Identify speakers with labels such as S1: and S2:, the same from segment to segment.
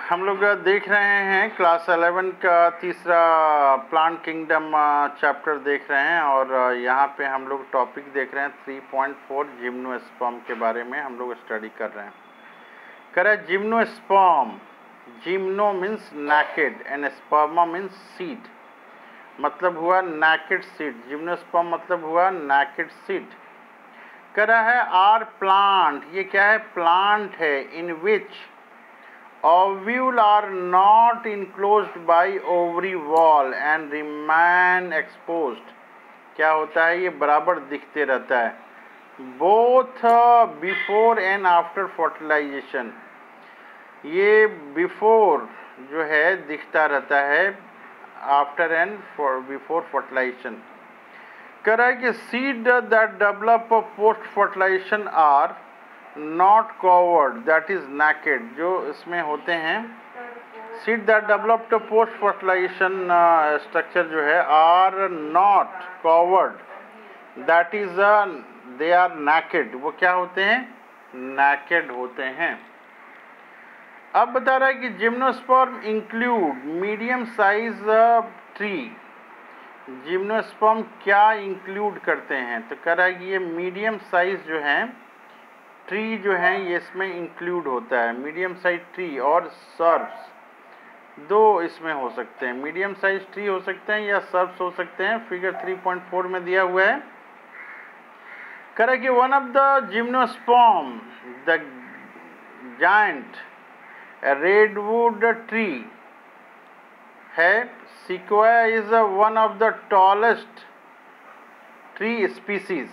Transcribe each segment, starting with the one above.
S1: हम लोग देख रहे हैं क्लास 11 का तीसरा प्लांट किंगडम चैप्टर देख रहे हैं और यहाँ पे हम लोग टॉपिक देख रहे हैं 3.4 जिम्नोस्पर्म के बारे में हम लोग स्टडी कर रहे हैं। कह रहा है gymnosperm, gymno means naked and sperma means seed, मतलब हुआ नैकेड सीड। जिम्नोस्पर्म मतलब हुआ नैकेड सीड। कह रहा है आर प्लांट, ये क्या है? प्लांट है। इन विच ovule are not enclosed by ovary wall and remain exposed। क्या होता है? ये बराबर दिखते रहता है both before and after fertilization। ये before जो है दिखता रहता है, after and before fertilization। कह रहा है कि seed that develop post fertilization are not covered, that is naked। जो इसमें होते हैं seed that developed post fertilization structure जो है are not covered, that is they are naked। वो क्या होते हैं? naked होते हैं। अब बता रहा है कि gymnosperm include medium size tree. Gymnosperm क्या इंक्लूड करते हैं? तो कह रहा है कि ये मीडियम साइज जो है ट्री जो है ये इसमें इंक्लूड होता है। मीडियम साइज ट्री और सर्ब्स, दो इसमें हो सकते हैं। मीडियम साइज ट्री हो सकते हैं या सर्ब्स हो सकते हैं। फिगर 3.4 में दिया हुआ है। कह रहा है कि one of the gymnosperm the giant redwood tree है। Sequoia is one of the tallest tree species.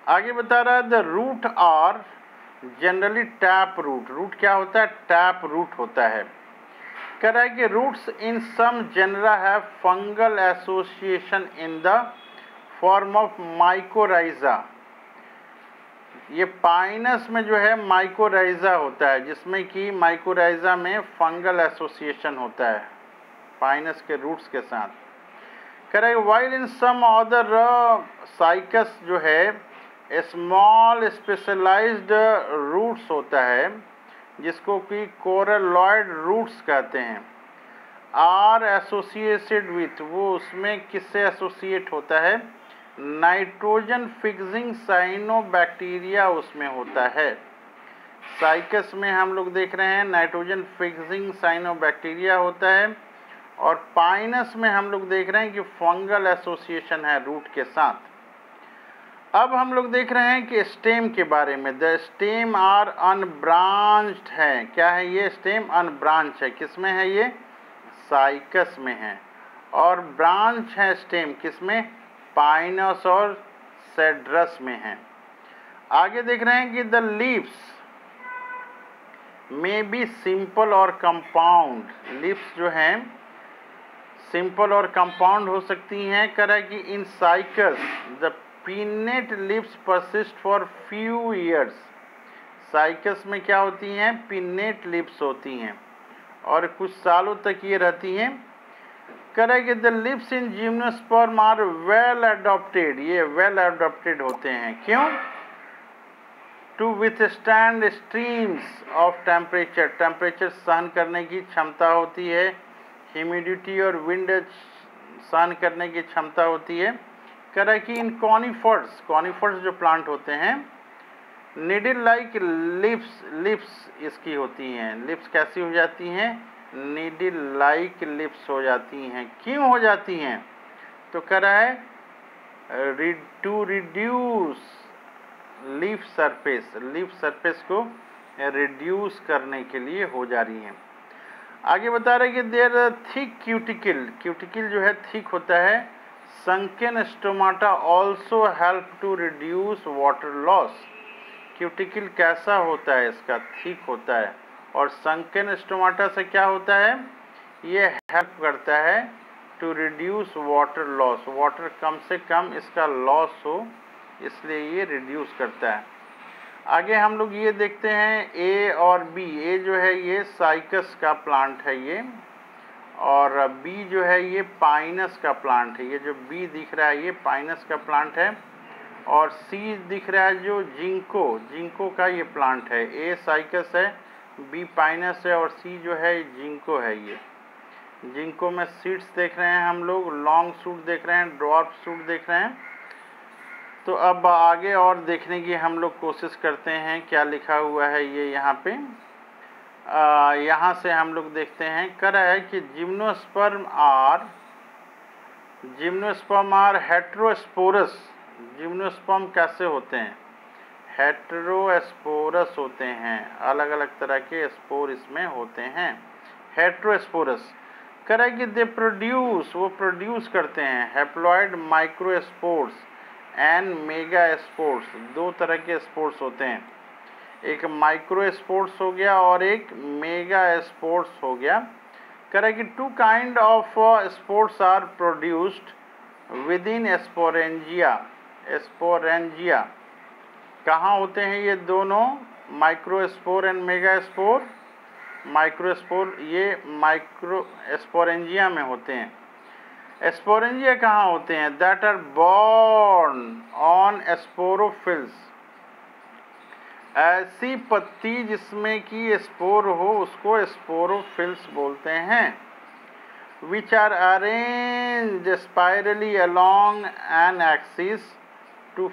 S1: आगे बता रहा है the root are generally tap root. Root क्या होता है? टैप रूट होता है। कह रहा है कि roots in some genera have fungal association in the form of mycorrhiza. ये पाइनस में जो है माइकोराइजा होता है, जिसमें कि माइकोराइजा में फंगल एसोसिएशन होता है पाइनस के रूट्स के साथ। कह रहा है while in some other cycas जो है स्मॉल स्पेशलाइज्ड रूट्स होता है, जिसको कि कोरलॉइड रूट्स कहते हैं। आर एसोसिएटेड विथ, वो उसमें किससे एसोसिएट होता है? नाइट्रोजन फिक्सिंग साइनोबैक्टीरिया उसमें होता है। साइकस में हम लोग देख रहे हैं नाइट्रोजन फिक्सिंग साइनोबैक्टीरिया होता है, और पाइनस में हम लोग देख रहे हैं कि फंगल एसोसिएशन है रूट के साथ। अब हम लोग देख रहे हैं कि स्टेम के बारे में। द स्टेम आर अनब्रांच्ड है। क्या है ये? स्टेम अनब्रांच है। किस में है ये? साइकस में है। और ब्रांच है स्टेम किस में? पाइनस और सेड्रस में है। आगे देख रहे हैं कि द लीव्स में बी सिंपल और कंपाउंड। लीव्स जो हैं सिंपल और कंपाउंड हो सकती हैं। कह रहा है कि इन cycas the pennate lips persist for few years. Cycas में क्या होती हैं? पिन्नेट लिप्स होती हैं और कुछ सालों तक ये रहती हैं। कह रहा है कि the lips in gymnosperm are well adapted. ये वेल एडॉप्टेड होते हैं। क्यों? To withstand streams of temperature. Temperature सहन करने की क्षमता होती है। ह्यूमिडिटी और विंड सहन करने की क्षमता होती है। कह रहा है कि इन कॉनिफर्स, कॉनिफर्स जो प्लांट होते हैं निडल लाइक लिप्स इसकी होती हैं। लिप्स कैसी हो जाती हैं? निडल लाइक लिप्स हो जाती हैं। क्यों हो जाती हैं? तो कह रहा है to reduce leaf surface, leaf surface को रिड्यूस करने के लिए हो जा रही हैं। आगे बता रहे हैं कि देयर थिक क्यूटिकल, क्यूटिकल जो है थिक होता है। Sunken stomata also help to reduce water loss. Cuticle कैसा होता है? इसका थिक होता है। और संकेन स्टोमाटा से क्या होता है? ये हेल्प करता है to reduce water loss. Water कम से कम इसका लॉस हो, इसलिए ये रिड्यूस करता है। आगे हम लोग ये देखते हैं ए और बी। ए जो है ये साइकस का प्लांट है ये, और बी जो है ये पाइनस का प्लांट है। ये जो बी दिख रहा है ये पाइनस का प्लांट है, और सी दिख रहा है जो जिंको, जिंको का ये प्लांट है। ए साइकस है, बी पाइनस है और सी जो है जिंको है। ये जिंको में सीड्स देख रहे हैं हम लोग, लॉन्ग शूट देख रहे हैं, ड्वार्फ शूट देख रहे हैं। तो अब आगे और देखने की हम लोग कोशिश करते हैं क्या लिखा हुआ है ये यहाँ पे। यहाँ से हम लोग देखते हैं, कह रहा है कि जिम्नोस्पर्म आर हेट्रोस्पोरस। जिम्नोस्पर्म कैसे होते हैं? हेट्रोस्पोरस होते हैं, अलग अलग तरह के स्पोर इसमें होते हैं, हेट्रोस्पोरस। कह रहा है कि दे प्रोड्यूस, वो प्रोड्यूस करते हैं haploid microspores and mega spores. दो तरह के स्पोर्स होते हैं, एक माइक्रो स्पोर्ट्स हो गया और एक मेगा स्पोर्ट्स हो गया। कह रहा है कि two kind of sports are produced within sporangia. Sporangia कहाँ होते हैं ये दोनों? Microspore and mega spore. Microspore ये माइक्रो स्पोरेंजिया में होते हैं। स्पोरेंजिया कहाँ होते हैं? That are born on sporophylls. ऐसी पत्ती जिसमें कि स्पोर हो उसको स्पोरोफिल्स बोलते हैं। Which are arranged spirally along an axis to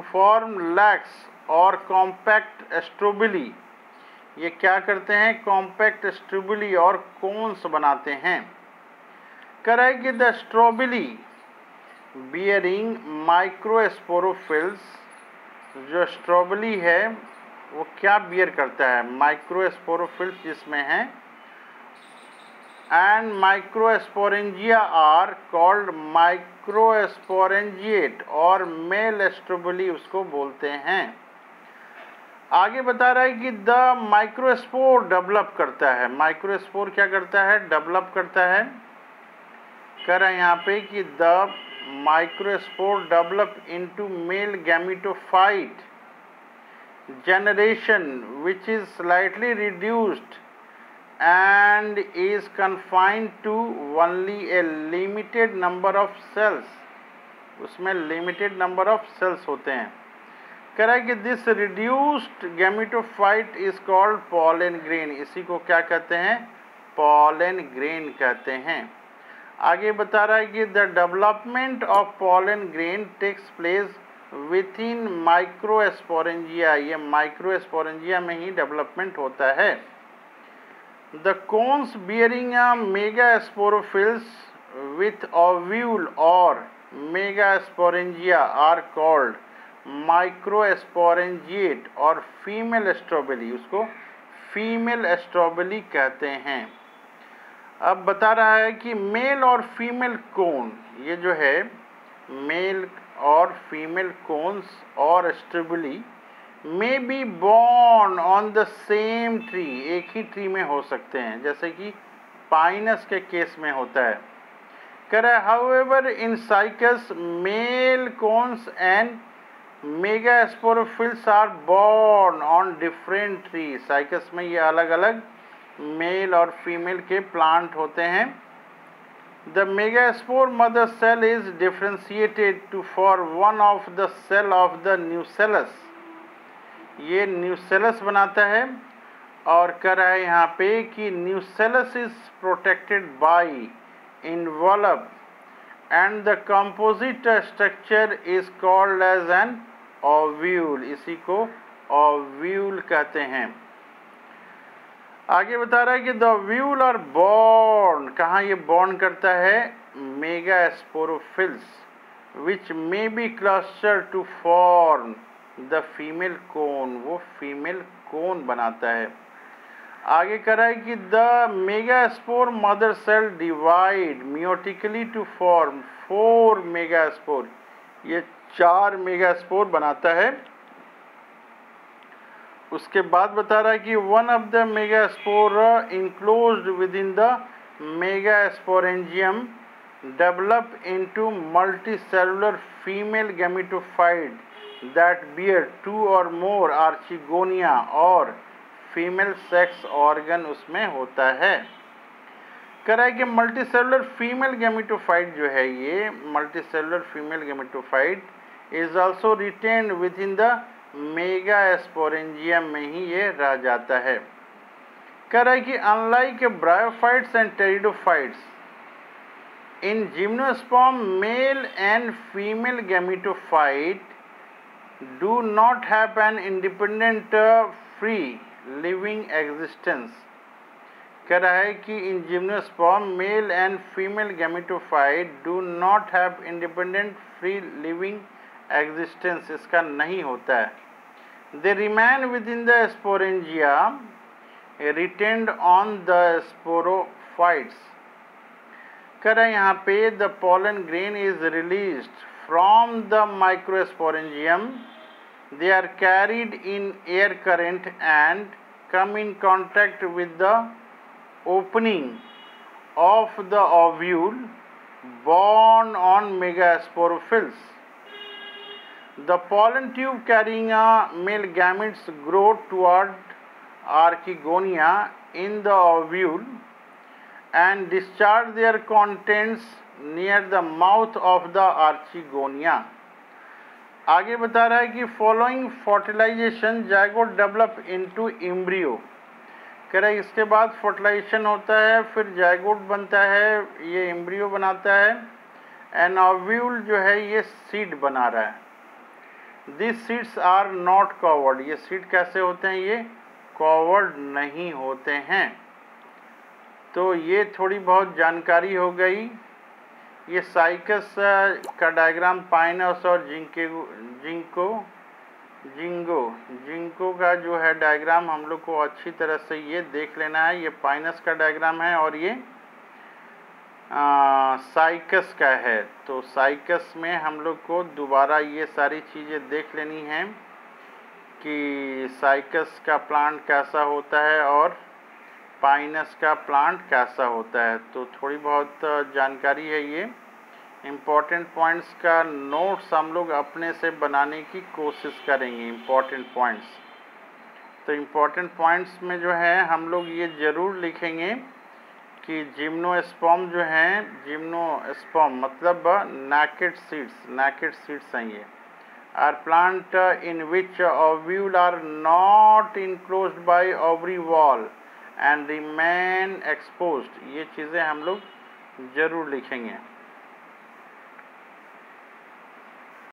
S1: form lax और कॉम्पैक्ट स्ट्रोबिली। ये क्या करते हैं? कॉम्पैक्ट स्ट्रोबिली और कोन्स बनाते हैं। कह रहा है कि द स्ट्रोबिली बियरिंग माइक्रोस्पोरोफिल्स, जो स्ट्रोबिली है वो क्या बियर करता है? माइक्रोस्पोरोफिल्स जिसमें है। And microsporangia are called microsporangiate, और मेल स्ट्रोबिली उसको बोलते हैं। आगे बता रहा है कि द माइक्रोस्पोर डेवलप करता है। माइक्रोस्पोर क्या करता है? डेवलप करता है। कह रहा है यहाँ पे कि the microspore develop into male gametophyte generation which is slightly reduced and is confined to only a limited number of cells। उसमें limited number of cells होते हैं। कह रहा है कि this reduced gametophyte is called pollen grain। इसी को क्या कहते हैं? pollen grain कहते हैं। आगे बता रहा है कि the development of pollen grain takes place within microsporangia। ये माइक्रोस्पोरेंजिया में ही डेवलपमेंट होता है। The cones bearing a megasporophylls with ovule or megasporangia are called microsporangiate और फीमेल स्ट्रॉबेरी, उसको फीमेल स्ट्रॉबेरी कहते हैं। अब बता रहा है कि मेल और फीमेल कोन, ये जो है मेल और फीमेल कोन्स और स्ट्रॉबेरी में be born on the same tree, एक ही ट्री में हो सकते हैं, जैसे कि पाइनस के केस में होता है। कह रहा है however in cycas male cones and megasporophylls are borne on different tree. Cycas में ये अलग अलग मेल और फीमेल के प्लांट होते हैं। The megaspore mother cell is differentiated to for one of the cell of the nucellus. ये nucellus बनाता है और कह रहा है यहाँ पे कि nucellus is protected by involve and the composite structure is called as an ovule. इसी को ओव्यूल कहते हैं। आगे बता रहा है कि द ओव्यूल आर बॉर्न, कहाँ ये बॉर्न करता है? Megasporophylls which may be cluster to form the female cone, वो फीमेल कोन बनाता है। आगे कह रहा है कि the megaspore mother cell divide meiotically to form 4 megaspore, ये 4 मेगास्पोर बनाता है। उसके बाद बता रहा है कि one of the megaspore enclosed with in the megasporangium develop into multicellular female gametophyte that bear 2 और मोर आर्चिगोनिया, और फीमेल सेक्स ऑर्गन उसमें होता है। कह रहा है कि मल्टीसेलुलर फीमेल गैमेटोफाइट जो है, ये multicellular female gametophyte is also retained with in the mega sporangium में ही ये रह जाता है। कह रहा है कि unlike bryophytes and pteridophytes, in gymnosperm male and female gametophyte do not have an independent free living existence. कह रहा है कि in gymnosperm male and female gametophyte do not have independent free living existence, इसका नहीं होता है। They remain with in the sporangia retained on the sporophytes. कह रहा है यहाँ पे the pollen grain is released from the microsporangium, they are carried in air current and come in contact with the opening of the ovule borne on megasporophylls. The pollen tube carrying a male gametes grow toward archegonia in the ovule and discharge their contents near the mouth of the archegonia. आगे बता रहा है कि following fertilisation zygote develop into embryo. कह रहा है इसके बाद फर्टिलाइजेशन होता है, फिर जायगोट बनता है, ये एम्ब्रियो बनाता है, एंड ओव्यूल जो है ये सीड बना रहा है। This seeds are not covered, ये सीड कैसे होते हैं, ये कवर्ड नहीं होते हैं। तो ये थोड़ी बहुत जानकारी हो गई। ये साइकस का डायग्राम पाइनस और जिंको का जो है डायग्राम हम लोग को अच्छी तरह से ये देख लेना है। ये पाइनस का डायग्राम है और ये साइकस का है। तो साइकस में हम लोग को दोबारा ये सारी चीज़ें देख लेनी हैं कि साइकस का प्लांट कैसा होता है और पाइनस का प्लांट कैसा होता है। तो थोड़ी बहुत जानकारी है ये। इम्पॉर्टेंट पॉइंट्स का नोट्स हम लोग अपने से बनाने की कोशिश करेंगे। इम्पॉर्टेंट पॉइंट्स, तो इम्पॉर्टेंट पॉइंट्स में जो है हम लोग ये ज़रूर लिखेंगे कि जिम्नोस्पर्म जो हैं, जिम्नोस्पर्म मतलब नैकेड सीड्स हैं ये, are plant in which ovule are not enclosed by ovary wall and remain exposed. ये चीज़ें हम लोग ज़रूर लिखेंगे।